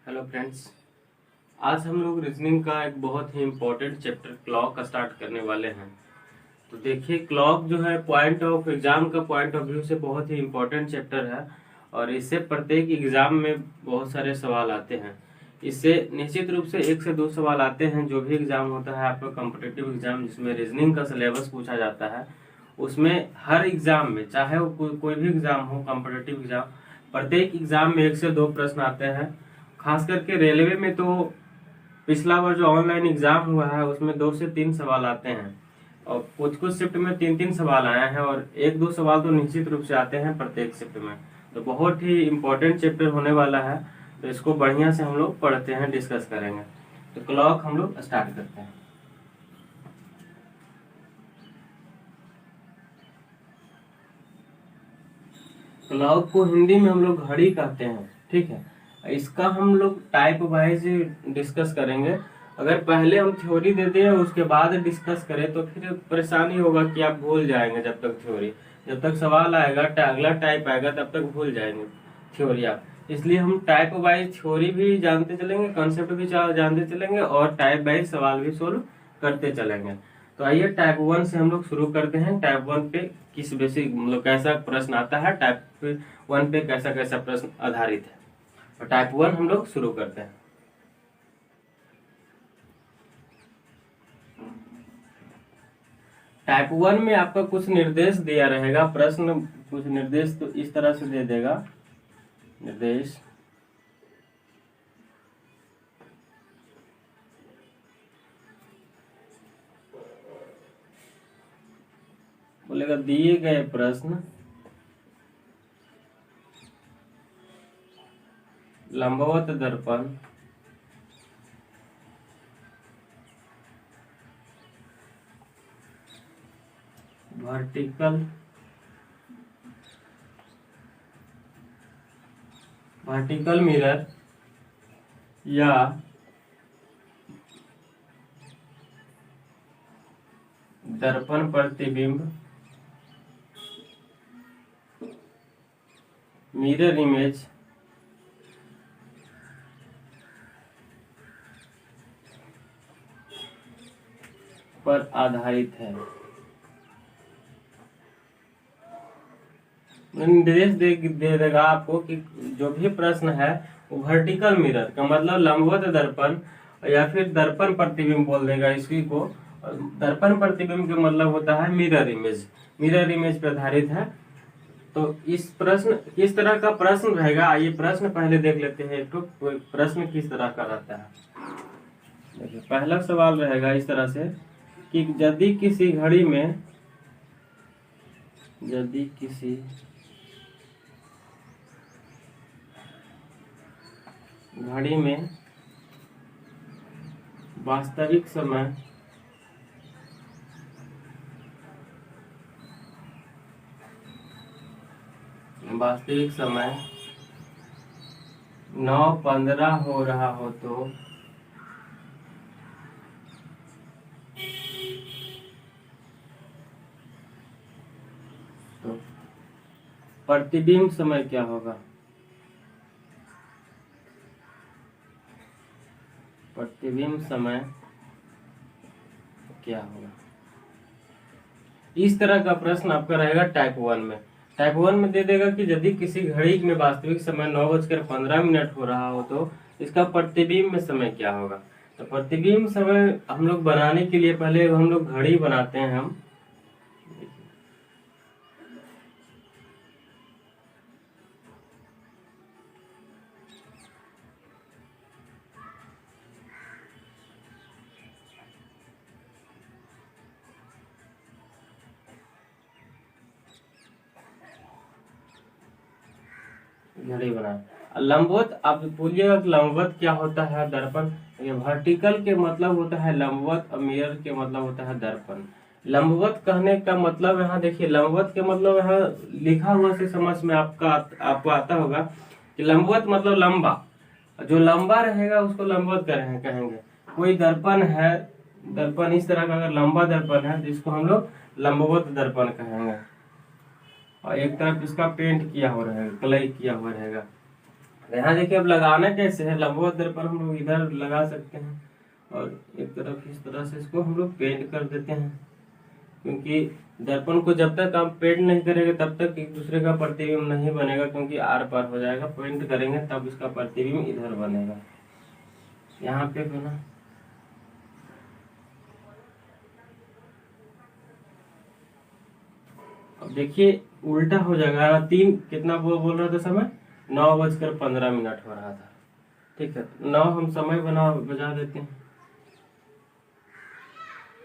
Hello friends. आज हम लोग रीजनिंग का एक बहुत ही इम्पोर्टेंट चैप्टर क्लॉक का स्टार्ट करने वाले हैं। तो देखिए, क्लॉक जो है पॉइंट ऑफ एग्जाम का पॉइंट ऑफ व्यू से बहुत ही इम्पोर्टेंट चैप्टर है और इससे प्रत्येक एग्जाम में बहुत सारे सवाल आते हैं। इससे निश्चित रूप से 1 से 2 सवाल आते हैं। जो भी एग्जाम होता है आपका कॉम्पिटिटिव एग्जाम जिसमें रीजनिंग का सिलेबस पूछा जाता है, उसमें हर एग्जाम में, चाहे वो कोई भी एग्जाम हो, कॉम्पिटिटिव एग्जाम, प्रत्येक एग्जाम में 1 से 2 प्रश्न आते हैं। खास करके रेलवे में तो पिछला बार जो ऑनलाइन एग्जाम हुआ है उसमें 2 से 3 सवाल आते हैं और कुछ कुछ शिफ्ट में 3-3 सवाल आए हैं और 1-2 सवाल तो निश्चित रूप से आते हैं प्रत्येक शिफ्ट में। तो बहुत ही इम्पोर्टेंट चैप्टर होने वाला है, तो इसको बढ़िया से हम लोग पढ़ते हैं, डिस्कस करेंगे। तो क्लॉक हम लोग स्टार्ट करते हैं। क्लॉक को हिंदी में हम लोग घड़ी कहते हैं, ठीक है। इसका हम लोग टाइप वाइज डिस्कस करेंगे। अगर पहले हम थ्योरी दे दें और उसके बाद डिस्कस करें तो फिर परेशानी होगा कि आप भूल जाएंगे। जब तक थ्योरी, जब तक सवाल आएगा, अगला टाइप आएगा, तब तक भूल जाएंगे थ्योरी आप। इसलिए हम टाइप वाइज थ्योरी भी जानते चलेंगे, कॉन्सेप्ट भी जानते चलेंगे और टाइप वाइज सवाल भी सोल्व करते चलेंगे। तो आइए टाइप 1 से हम लोग शुरू करते हैं। टाइप 1 पे किस बेसिक मतलब कैसा प्रश्न आता है, टाइप 1 पे कैसा कैसा प्रश्न आधारित है, और टाइप 1 हम लोग शुरू करते हैं। टाइप 1 में आपका कुछ निर्देश दिया रहेगा, प्रश्न कुछ निर्देश तो इस तरह से दे देगा। निर्देश बोलेगा दिए गए प्रश्न लंबवत दर्पण वर्टिकल मिरर या दर्पण प्रतिबिंब मिरर इमेज पर आधारित है। निर्देश दे देगा आपको कि जो भी प्रश्न है वो वर्टिकल मिरर का मतलब लंबवत दर्पण या फिर दर्पण प्रतिबिंब बोल देगा इसी को। दर्पण प्रतिबिंब का मतलब होता है मिरर इमेज, मिरर इमेज पर आधारित है। तो इस प्रश्न किस तरह का प्रश्न रहेगा, आइए प्रश्न पहले देख लेते हैं। एक तो प्रश्न किस तरह का रहता है। देखिए, पहला सवाल रहेगा इस तरह से कि यदि किसी घड़ी में वास्तविक समय 9:15 हो रहा हो तो प्रतिबिंब समय क्या होगा। प्रतिबिंब समय क्या होगा, इस तरह का प्रश्न आपका रहेगा टाइप 1 में। टाइप 1 में दे देगा कि यदि किसी घड़ी में वास्तविक समय 9:15 हो रहा हो तो इसका प्रतिबिंब में समय क्या होगा। तो प्रतिबिंब समय हम लोग बनाने के लिए पहले हम लोग घड़ी बनाते हैं। हम घड़ी बना लंबवत, आप बोलिएगा कि लंबवत क्या होता है, दर्पण। ये वर्टिकल के मतलब होता है लंबवत और मिरर के मतलब होता है दर्पण। लंबवत कहने का मतलब यहाँ देखिए, लंबवत के मतलब यहाँ लिखा हुआ से समझ में आपको आता होगा कि लंबवत मतलब लंबा, जो लंबा रहेगा उसको लंबवत कहेंगे। कोई दर्पण है, दर्पण इस तरह का अगर लंबा दर्पण है जिसको हम लोग लंबवत दर्पण कहेंगे। और एक तरफ इसका पेंट किया हुआ रहेगा, कलई किया हुआ रहेगा। यहाँ देखिए अब लगाना कैसे है, लंबवत दर्पण हम लोग इधर लगा सकते हैं और एक तरफ इस तरह से इसको हम लोग पेंट कर देते हैं, क्योंकि दर्पण को जब तक आप पेंट नहीं करेंगे तब तक एक दूसरे का प्रतिबिंब नहीं बनेगा, क्योंकि आर पार हो जाएगा। पेंट करेंगे तब इसका प्रतिबिंब इधर बनेगा, यहाँ पे बना। अब देखिए उल्टा हो जाएगा, तीन कितना बोल रहा था समय, 9:15 हो रहा था। ठीक है, 9 हम समय बजा देते हैं,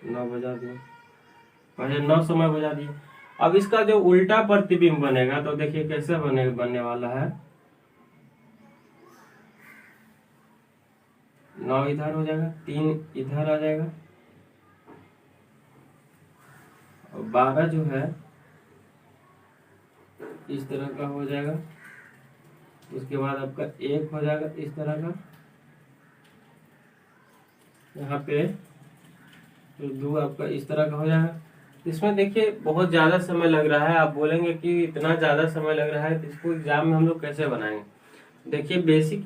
9 बजा दिए, पहले 9 समय बजा दिए। अब इसका जो उल्टा प्रतिबिंब बनेगा तो देखिए कैसे बनने वाला है, 9 इधर हो जाएगा, 3 इधर आ जाएगा और 12 जो है इस तरह का हो जाएगा। उसके बाद आपका 1 हो जाएगा इस तरह का, यहाँ पे तो 2 आपका इस तरह का हो जाएगा। इसमें देखिए बहुत ज़्यादा समय लग रहा है, आप बोलेंगे कि इतना ज़्यादा समय लग रहा है तो इसको एग्जाम में हम लोग कैसे बनाएंगे। देखिए बेसिक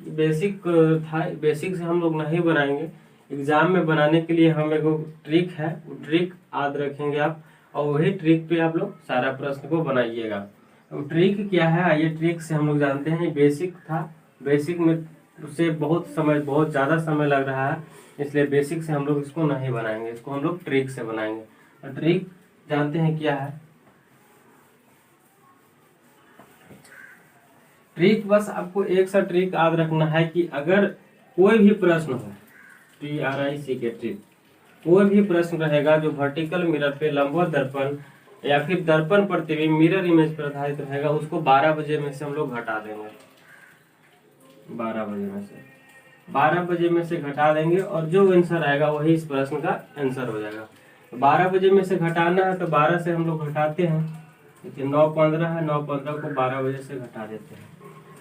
से हम लोग नहीं बनाएंगे, एग्जाम में बनाने के लिए हम एक ट्रिक है, वो ट्रिक याद रखेंगे आप, और वही ट्रिक पे आप लोग सारा प्रश्न को बनाइएगा। तो ट्रिक क्या है, ये ट्रिक से हम लोग जानते हैं, बेसिक था, बेसिक में उससे बहुत ज़्यादा समय लग रहा है, इसलिए बेसिक से हम लोग इसको नहीं बनाएंगे, इसको हम लोग ट्रिक से बनाएंगे। और ट्रिक जानते हैं क्या है, ट्रिक बस आपको एक सा ट्रिक याद रखना है कि अगर कोई भी प्रश्न हो, TRIC के ट्रिक, कोई भी प्रश्न रहेगा जो वर्टिकल मिरर पे लंबवत दर्पण या फिर दर्पण प्रतिबिंब मिरर इमेज पर आधारित रहेगा, उसको 12 बजे में से हम लोग घटा देंगे, 12 बजे में से घटा देंगे और जो आंसर आएगा वही इस प्रश्न का आंसर हो जाएगा। तो 12 बजे में से घटाना है तो 12 से हम लोग घटाते हैं, देखिए 9:15 है, 9:15 को 12 बजे से घटा देते हैं।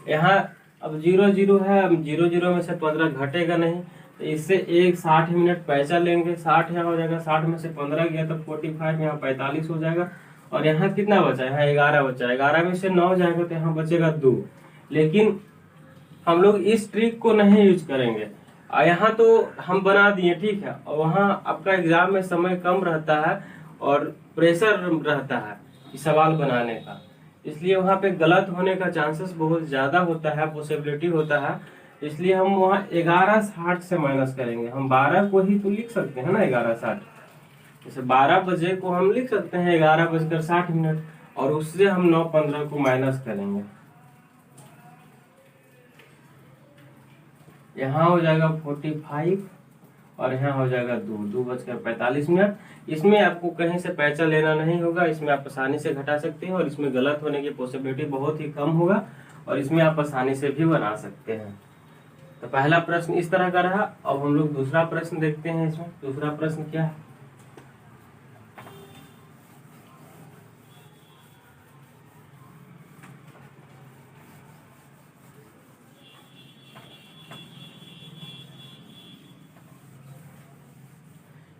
यहाँ अब 0 है, अब 0 में से 15 घटेगा नहीं, तो इससे एक 60 मिनट पैसा लेंगे, 60 यहाँ हो जाएगा, 60 में से 15 गया तो 45, यहाँ 45 हो जाएगा। और यहाँ कितना बचा, यहाँ 11 बचा, 11 में से 9 जाएगा तो यहाँ बचेगा 2। लेकिन हम लोग इस ट्रिक को नहीं यूज करेंगे, यहाँ तो हम बना दिए, ठीक है, और वहाँ आपका एग्जाम में समय कम रहता है और प्रेशर रहता है कि सवाल बनाने का, इसलिए वहाँ पे गलत होने का चांसेस बहुत ज्यादा होता है, पॉसिबिलिटी होता है, इसलिए हम वहाँ 11:60 से माइनस करेंगे। हम 12 को ही तो लिख सकते हैं ना, 11:60, जैसे 12 बजे को हम लिख सकते हैं 11:60 और उससे हम 9:15 को माइनस करेंगे, यहाँ हो जाएगा 45 और यहाँ हो जाएगा 2:45। इसमें आपको कहीं से पैसा लेना नहीं होगा, इसमें आप आसानी से घटा सकते हैं और इसमें गलत होने की पॉसिबिलिटी बहुत ही कम होगा और इसमें आप आसानी से भी बना सकते हैं। तो पहला प्रश्न इस तरह का रहा। अब हम लोग दूसरा प्रश्न देखते हैं। इसमें दूसरा प्रश्न क्या है,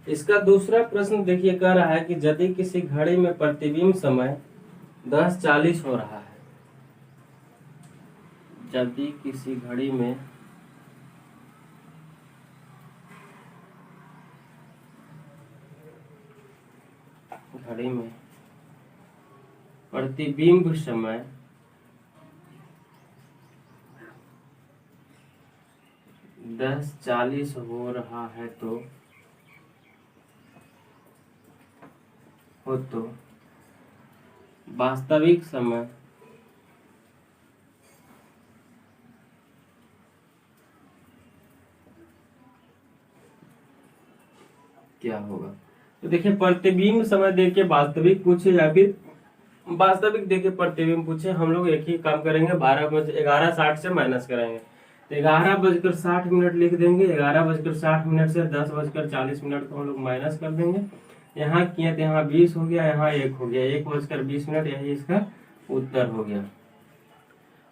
इसका दूसरा प्रश्न देखिए, कह रहा है कि यदि किसी घड़ी में प्रतिबिंब समय 10:40 हो रहा है, यदि किसी घड़ी में प्रतिबिंब समय 10:40 हो रहा है तो वास्तविक समय क्या होगा। तो देखिए प्रतिबिंब समय देके वास्तविक पूछे या फिर वास्तविक देके प्रतिबिंब पूछे, हम लोग एक ही काम करेंगे, 11:60 से माइनस करेंगे, तो 11:60 लिख देंगे। 11:60 से 10:40 को हम लोग माइनस कर देंगे, यहाँ किया तो यहाँ 20 हो गया, यहाँ 1 हो गया, 1:20, यही इसका उत्तर हो गया।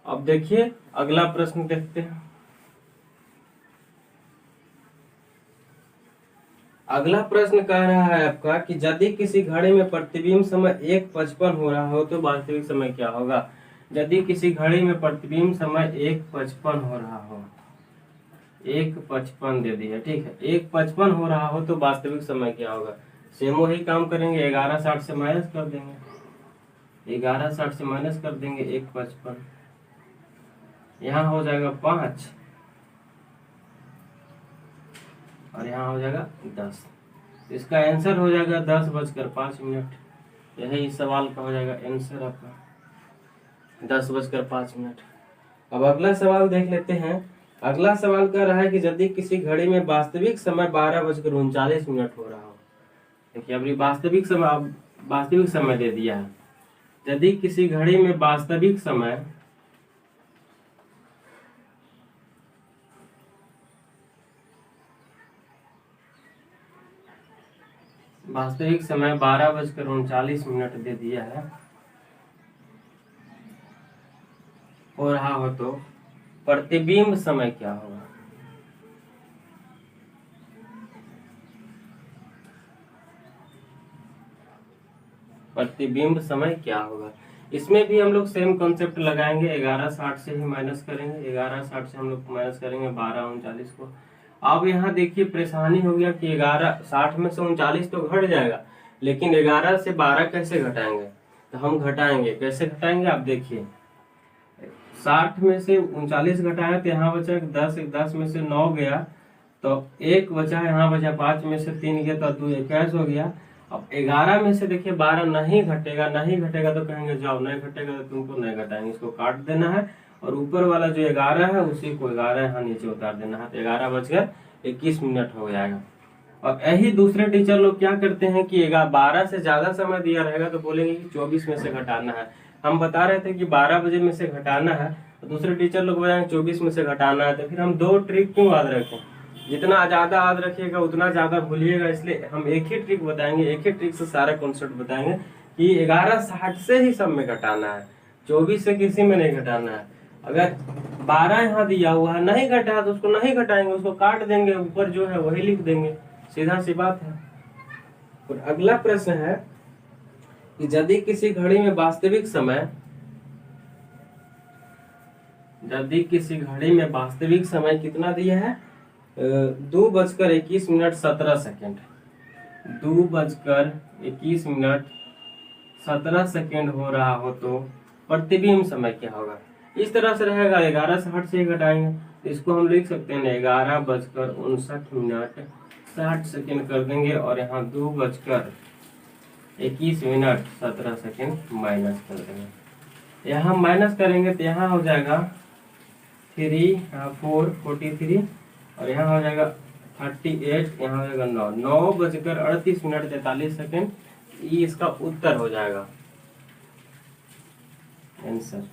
अब देखिए अगला प्रश्न देखते हैं। अगला प्रश्न कह रहा है आपका कि यदि किसी घड़ी में प्रतिबिंब समय 1:55 हो रहा हो तो वास्तविक समय क्या होगा। यदि किसी घड़ी में प्रतिबिंब समय 1:55 हो रहा हो, 1:55 दे दिया, ठीक है, 1:55 हो रहा हो तो वास्तविक समय क्या होगा? सेम वही काम करेंगे, 11:60 से माइनस कर देंगे, 11:60 से माइनस कर देंगे 1:55, यहाँ हो जाएगा 5 और यहाँ हो जाएगा 10। इसका आंसर हो जाएगा 10:05। यही इस सवाल का हो जाएगा आंसर आपका 10:05। अब अगला सवाल देख लेते हैं। अगला सवाल कह रहा है कि यदि किसी घड़ी में वास्तविक समय 12:39 हो रहा हो। देखिए अभी वास्तविक समय दे दिया है। यदि किसी घड़ी में वास्तविक समय 12:39 दे दिया है हो रहा हो तो प्रतिबिंब समय क्या होगा? प्रतिबिंब समय क्या होगा? इसमें भी हम लोग सेम कॉन्सेप्ट लगाएंगे, 11:60 से ही माइनस करेंगे, 11:60 से हम लोग माइनस करेंगे 12:39 को। अब यहाँ देखिए परेशानी हो गया कि 11:60 में से 39 तो घट जाएगा, लेकिन 11 से 12 कैसे घटाएंगे? तो हम घटाएंगे, कैसे घटाएंगे आप देखिए। 60 में से 39 घटाया तो यहाँ बचा 10, 10 में से 9 गया तो 1 बचा, यहाँ बचा 5 में से 3 गया तो 2 21 हो गया। अब 11 में से देखिए 12 नहीं घटेगा, नहीं घटेगा तो कहेंगे जाओ, नहीं घटेगा तो तुमको नहीं घटाएंगे, इसको काट देना है और ऊपर वाला जो 11 है उसी को 11 यहाँ नीचे उतार देना है, तो 11:21 हो जाएगा। और यही दूसरे टीचर लोग क्या करते हैं कि 12 से ज्यादा समय दिया रहेगा तो बोलेंगे कि 24 में से घटाना है। हम बता रहे थे कि 12 बजे में से घटाना है, तो दूसरे टीचर लोग बताएंगे 24 में से घटाना है। तो फिर हम दो ट्रिक क्यों याद रखें? जितना ज्यादा याद रखिएगा उतना ज्यादा भूलिएगा, इसलिए हम एक ही ट्रिक बताएंगे, एक ही ट्रिक से सारा कॉन्सेप्ट बताएंगे कि 11:60 से ही सब में घटाना है, 24 से किसी में नहीं घटाना है। अगर 12 यहाँ दिया हुआ है नहीं घटा तो उसको नहीं घटाएंगे, उसको काट देंगे, ऊपर जो है वही लिख देंगे, सीधा सी बात है। और अगला प्रश्न है कि यदि किसी घड़ी में वास्तविक समय कितना दिया है? 2:21 2:21 हो रहा हो तो प्रतिबिंब समय क्या होगा? इस तरह से रहेगा, 11:60 से घटाएंगे तो इसको हम लिख सकते हैं 11:59 कर देंगे और यहाँ 2:21 माइनस कर देंगे। यहाँ माइनस करेंगे तो यहाँ हो जाएगा 43 और यहाँ हो जाएगा 38, यहाँ हो जाएगा 9:38 ये इसका उत्तर हो जाएगा आंसर।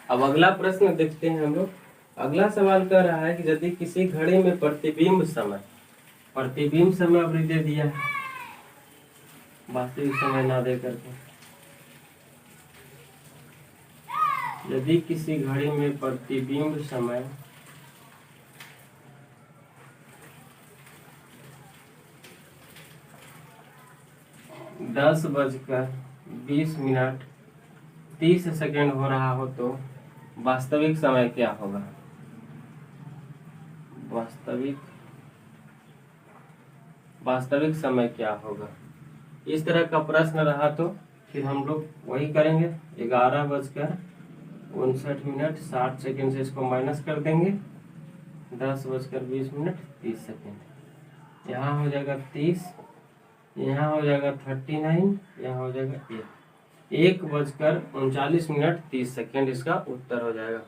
अब अगला प्रश्न देखते हैं हम लोग। अगला सवाल कह रहा है कि यदि किसी घड़ी में प्रतिबिंब समय अभी दे दिया है, वास्तविक समय ना दे करके, यदि किसी घड़ी में प्रतिबिंब समय 10:20 हो रहा हो तो वास्तविक समय क्या होगा? वास्तविक समय क्या होगा? इस तरह का प्रश्न रहा तो फिर हम लोग वही करेंगे, 11:59 60 से इसको माइनस कर देंगे, 10:20 यहाँ हो जाएगा 30, यहाँ हो जाएगा 39, यहाँ हो जाएगा 1:39 इसका उत्तर हो जाएगा।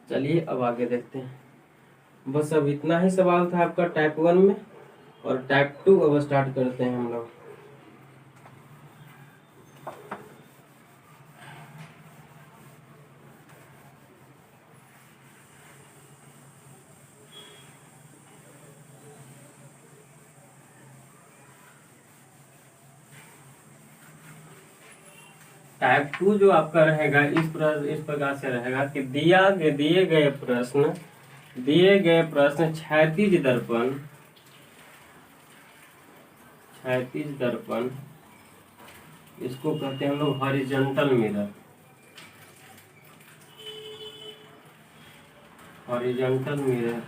चलिए अब आगे देखते हैं। बस अब इतना ही सवाल था आपका टाइप 1 में, और टाइप 2 अब स्टार्ट करते हैं हम लोग। टाइप 2 जो आपका रहेगा इस प्रकार से रहेगा कि दिए गए प्रश्न क्षैतिज दर्पण, इसको कहते हैं हम लोग हॉरिजॉन्टल मिरर। हॉरिजॉन्टल मिरर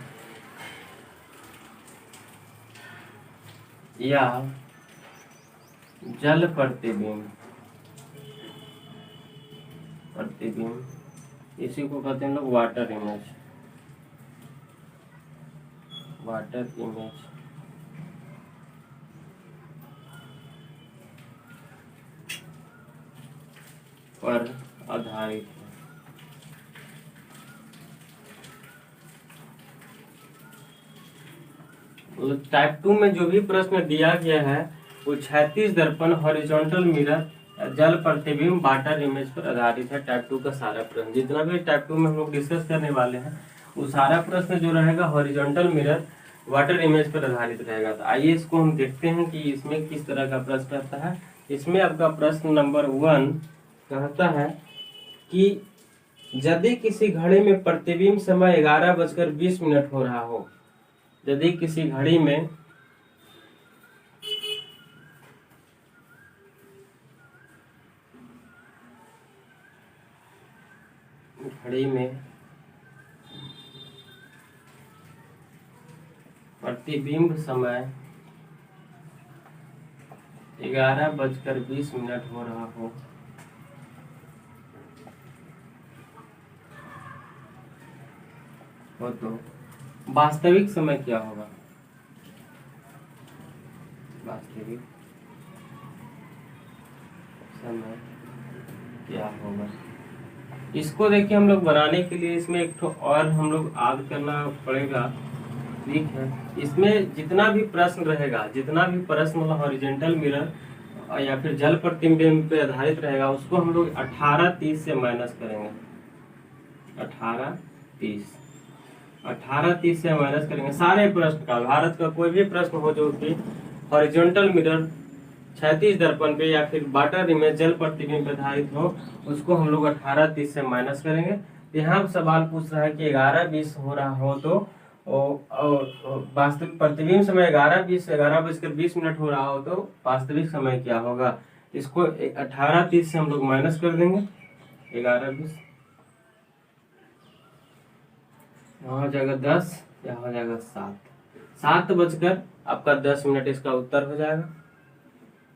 या जल प्रतिबिंब इसी को कहते हैं लोग वाटर इमेज पर आधारित है। टाइप 2 में जो भी प्रश्न दिया गया है वो क्षैतिज दर्पण, हॉरिजॉन्टल मिरर, जल प्रतिबिंब, वाटर इमेज पर आधारित है। टाइप 2 का सारा प्रश्न, जितना भी टाइप 2 में हम लोग डिस्कस करने वाले हैं वो सारा प्रश्न जो रहेगा हॉरिजॉन्टल मिरर, वाटर इमेज पर आधारित रहेगा। तो आइए इसको हम देखते हैं कि इसमें किस तरह का प्रश्न रहता है। इसमें आपका प्रश्न नंबर 1 कहता है कि यदि किसी घड़ी में प्रतिबिंब समय 11:20 हो रहा हो, यदि किसी घड़ी में प्रतिबिंब समय 11:20 हो रहा हो तो वास्तविक समय क्या होगा? वास्तविक समय क्या होगा? इसको देखिए हम लोग बनाने के लिए इसमें एक तो और हम लोग ऐड करना पड़ेगा। ठीक है, इसमें जितना भी प्रश्न रहेगा, जितना भी प्रश्न मतलब हॉरिजॉन्टल मिरर या फिर जल प्रतिबिंब पे आधारित रहेगा उसको हम लोग 18-30 से माइनस करेंगे। 18-30 से माइनस करेंगे सारे प्रश्न का। भारत का कोई भी प्रश्न हो जो कि हॉरिजॉन्टल मिरर, क्षैतिज दर्पण पे या फिर वाटर इमेज, जल प्रतिबिंब पे आधारित हो उसको हम लोग 18-30 से माइनस करेंगे। यहाँ सवाल पूछ रहा है कि 11:20 हो रहा हो तो वास्तविक प्रतिबिंब समय 11:20 हो रहा हो तो वास्तविक समय क्या होगा? इसको 18-30 से हम लोग माइनस कर देंगे। 11:20 यहाँ हो जाएगा 10, यहाँ हो जाएगा 7 आपका 10 इसका उत्तर हो जाएगा।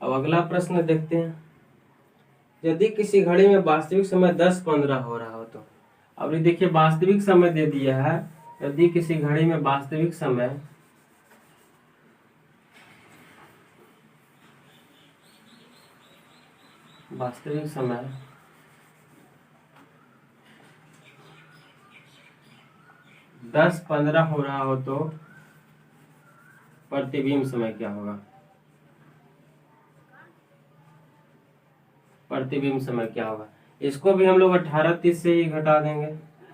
अब अगला प्रश्न देखते हैं। यदि किसी घड़ी में वास्तविक समय 10:15 हो रहा हो तो, अब ये देखिए वास्तविक समय दे दिया है। यदि किसी घड़ी में वास्तविक समय 10:15 हो रहा हो तो प्रतिबिंब समय क्या होगा? प्रतिबिंब समय क्या होगा? इसको भी हम लोग 18-30 से ही घटा देंगे।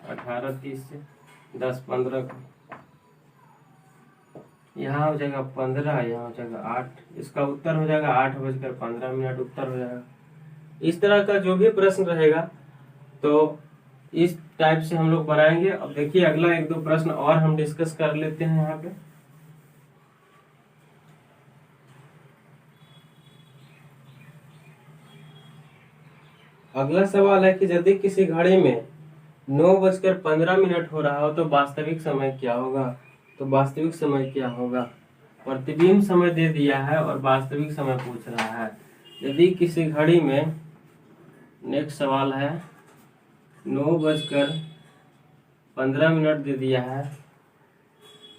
18-30 से 10-15 को यहाँ हो जाएगा 15, यहाँ हो जाएगा 8, इसका उत्तर हो जाएगा 8:15 उत्तर हो जाएगा। इस तरह का जो भी प्रश्न रहेगा तो इस टाइप से हम लोग बनाएंगे। अब देखिए अगला 1-2 प्रश्न और हम डिस्कस कर लेते हैं। यहाँ पे अगला सवाल है कि यदि किसी घड़ी में 9:15 हो रहा हो तो वास्तविक समय क्या होगा? तो वास्तविक समय क्या होगा? प्रतिबिंब समय दे दिया है और वास्तविक समय पूछ रहा है। यदि किसी घड़ी में, नेक्स्ट सवाल है 9:15 दे दिया है,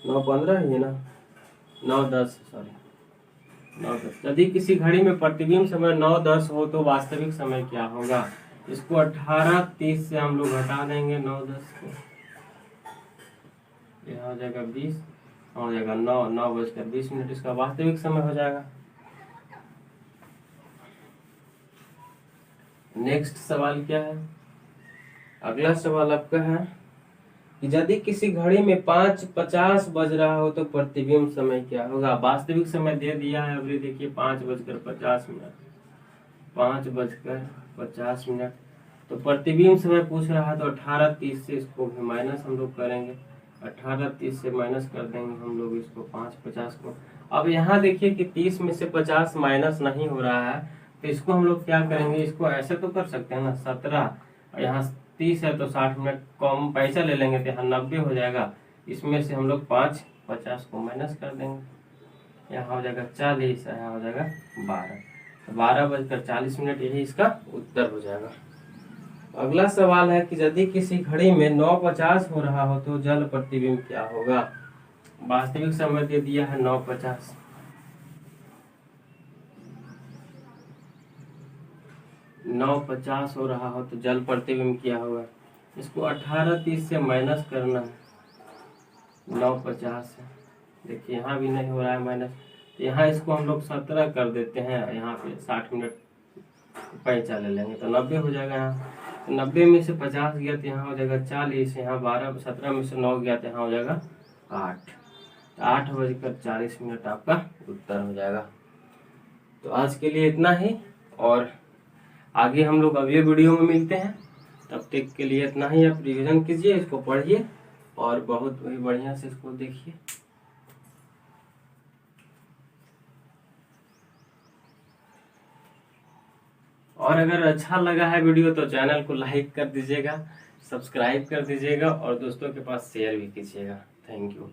9:15 ही है ना, 9:10 यदि किसी घड़ी में प्रतिबिंब समय 9:10 हो तो वास्तविक समय क्या होगा? इसको 18-30 से हम लोग घटा देंगे 9:10 को। यह हो जाएगा 20, हो जाएगा 9:20 इसका वास्तविक समय हो जाएगा। नेक्स्ट सवाल क्या है? अगला सवाल आपका है कि यदि किसी घड़ी में 5:50 बज रहा हो तो प्रतिबिंब समय क्या होगा? वास्तविक समय दे दिया है, अभी देखिए 5:50, 5:50 तो प्रतिबिंब समय पूछ रहा है तो 18-30 से इसको भी माइनस हम लोग करेंगे। 18-30 से माइनस कर देंगे हम लोग इसको 5:50 को। अब यहाँ देखिए कि 30 में से 50 माइनस नहीं हो रहा है तो इसको हम लोग क्या करेंगे? इसको ऐसे तो कर सकते हैं ना, 17 और यहाँ 30 है तो 60 मिनट कम पैसा ले लेंगे तो यहाँ 90 हो जाएगा। इसमें से हम लोग 50 को माइनस कर देंगे, यहाँ हो जाएगा 40, यहाँ हो जाएगा 12, तो 12:40, यही इसका उत्तर हो जाएगा। अगला सवाल है कि यदि किसी घड़ी में 9:50 हो रहा हो तो जल प्रतिबिंब क्या होगा। वास्तविक समय दे दिया है 9:50। 9:50 हो रहा हो तो जल प्रतिबिंब क्या होगा। इसको 18:30 से माइनस करना है 9:50 से। देखिए यहाँ भी नहीं हो रहा है माइनस, तो यहाँ इसको हम लोग 17 कर देते हैं, यहाँ पे 60 मिनट पैसा ले लेंगे तो 90 हो जाएगा। यहाँ तो 90 में से 50 गया तो यहाँ हो जाएगा 40, यहाँ 17 में से 9 गया तो यहाँ हो जाएगा 8, तो 8:40 आपका उत्तर हो जाएगा। तो आज के लिए इतना ही, और आगे हम लोग अगले वीडियो में मिलते हैं। तब तक के लिए इतना ही। आप रिवीजन कीजिए, इसको पढ़िए और बहुत ही बढ़िया से इसको देखिए। और अगर अच्छा लगा है वीडियो तो चैनल को लाइक कर दीजिएगा, सब्सक्राइब कर दीजिएगा और दोस्तों के पास शेयर भी कीजिएगा। Thank you.